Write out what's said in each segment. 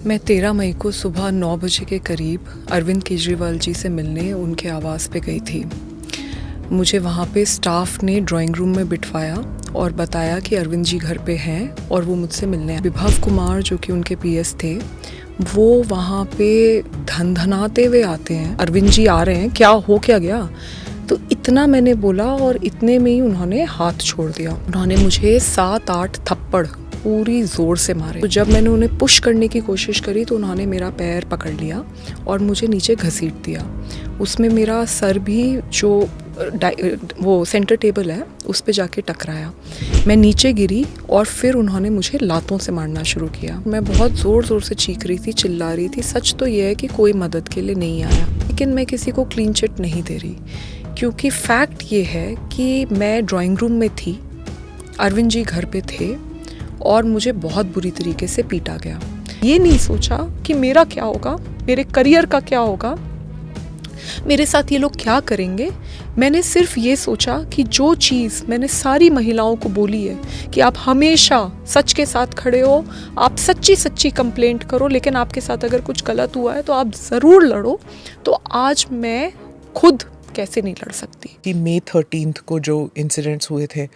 मैं 13 मई को सुबह 9 बजे के करीब अरविंद केजरीवाल जी से मिलने उनके आवास पे गई थी। मुझे वहाँ पे स्टाफ ने ड्राइंग रूम में बिठवाया और बताया कि अरविंद जी घर पे हैं और वो मुझसे मिलने आए। विभव कुमार जो कि उनके पीएस थे, वो वहाँ पे धनधनाते हुए आते हैं, अरविंद जी आ रहे हैं, क्या गया। तो इतना मैंने बोला और इतने में ही उन्होंने हाथ छोड़ दिया। उन्होंने मुझे 7-8 थप्पड़ पूरी ज़ोर से मारे। तो जब मैंने उन्हें पुश करने की कोशिश करी तो उन्होंने मेरा पैर पकड़ लिया और मुझे नीचे घसीट दिया। उसमें मेरा सर भी जो वो सेंटर टेबल है उस पे जाके टकराया। मैं नीचे गिरी और फिर उन्होंने मुझे लातों से मारना शुरू किया। मैं बहुत ज़ोर ज़ोर से चीख रही थी, चिल्ला रही थी। सच तो ये है कि कोई मदद के लिए नहीं आया, लेकिन मैं किसी को क्लीन चिट नहीं दे रही, क्योंकि फैक्ट ये है कि मैं ड्राइंग रूम में थी, अरविंद जी घर पे थे और मुझे बहुत बुरी तरीके से पीटा गया। ये नहीं सोचा कि मेरा क्या होगा, मेरे करियर का क्या होगा, मेरे साथ ये लोग क्या करेंगे। मैंने सिर्फ ये सोचा कि जो चीज़ मैंने सारी महिलाओं को बोली है कि आप हमेशा सच के साथ खड़े हो, आप सच्ची कंप्लेंट करो, लेकिन आपके साथ अगर कुछ गलत हुआ है तो आप ज़रूर लड़ो। तो आज मैं खुद कैसे नहीं लड़ सकती। कि मई 13 को जो इंसिडेंट्स हुए थे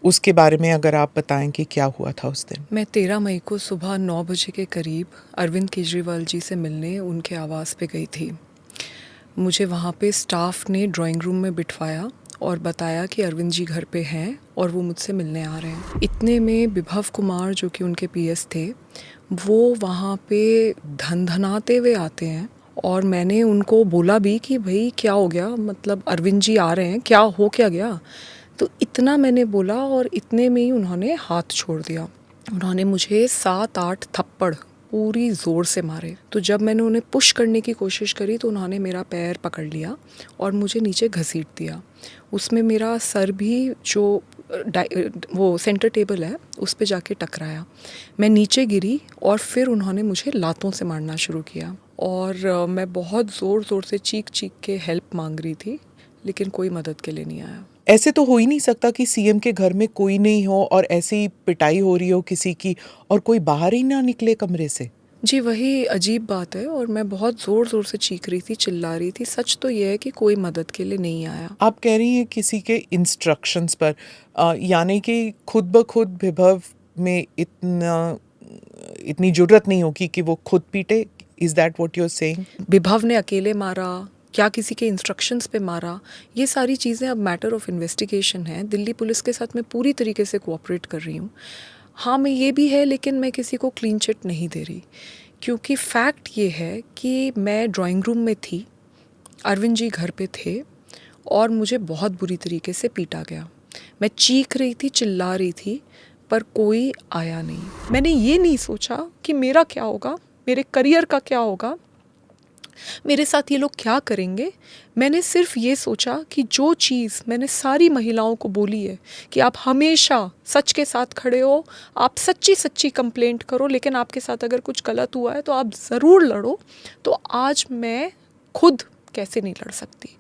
उसके बारे में अगर आप बताएं कि क्या हुआ था उस दिन। मैं 13 मई को सुबह 9 बजे के करीब अरविंद केजरीवाल जी से मिलने उनके आवास पे गई थी। मुझे वहाँ पे स्टाफ ने ड्राइंग रूम में बिठवाया और बताया कि अरविंद जी घर पे हैं और वो मुझसे मिलने आ रहे हैं। इतने में विभव कुमार जो कि उनके पीएस थे, वो वहाँ पे धनधनाते हुए आते हैं और मैंने उनको बोला भी कि भाई क्या हो गया, मतलब अरविंद जी आ रहे हैं, क्या गया। तो इतना मैंने बोला और इतने में ही उन्होंने हाथ छोड़ दिया। उन्होंने मुझे 7-8 थप्पड़ पूरी ज़ोर से मारे। तो जब मैंने उन्हें पुश करने की कोशिश करी तो उन्होंने मेरा पैर पकड़ लिया और मुझे नीचे घसीट दिया। उसमें मेरा सर भी जो वो सेंटर टेबल है उस पे जाके टकराया। मैं नीचे गिरी और फिर उन्होंने मुझे लातों से मारना शुरू किया और मैं बहुत ज़ोर से चीख के हेल्प मांग रही थी, लेकिन कोई मदद के लिए नहीं आया। ऐसे तो हो ही नहीं सकता कि सीएम के घर में कोई नहीं हो और ऐसी पिटाई हो रही हो किसी की और कोई बाहर ही ना निकले कमरे से। जी, वही अजीब बात है और मैं बहुत ज़ोर से चीख रही थी, चिल्ला रही थी। सच तो ये है कि कोई मदद के लिए नहीं आया। आप कह रही हैं किसी के इंस्ट्रक्शंस पर, यानी कि खुद ब खुद विभव में इतनी जुर्रत नहीं होगी कि वो खुद पीटे। Is that what you are saying? Vibhav ने अकेले मारा, क्या किसी के इंस्ट्रक्शंस पे मारा, ये सारी चीज़ें अब मैटर ऑफ इन्वेस्टिगेशन है। दिल्ली पुलिस के साथ मैं पूरी तरीके से कोऑपरेट कर रही हूँ। हाँ, मैं ये भी है, लेकिन मैं किसी को क्लीन चिट नहीं दे रही, क्योंकि फैक्ट ये है कि मैं ड्राइंग रूम में थी, अरविंद जी घर पे थे और मुझे बहुत बुरी तरीके से पीटा गया। मैं चीख रही थी, चिल्ला रही थी, पर कोई आया नहीं। मैंने ये नहीं सोचा कि मेरा क्या होगा, मेरे करियर का क्या होगा, मेरे साथ ये लोग क्या करेंगे। मैंने सिर्फ ये सोचा कि जो चीज़ मैंने सारी महिलाओं को बोली है कि आप हमेशा सच के साथ खड़े हो, आप सच्ची कंप्लेंट करो, लेकिन आपके साथ अगर कुछ गलत हुआ है तो आप ज़रूर लड़ो। तो आज मैं खुद कैसे नहीं लड़ सकती।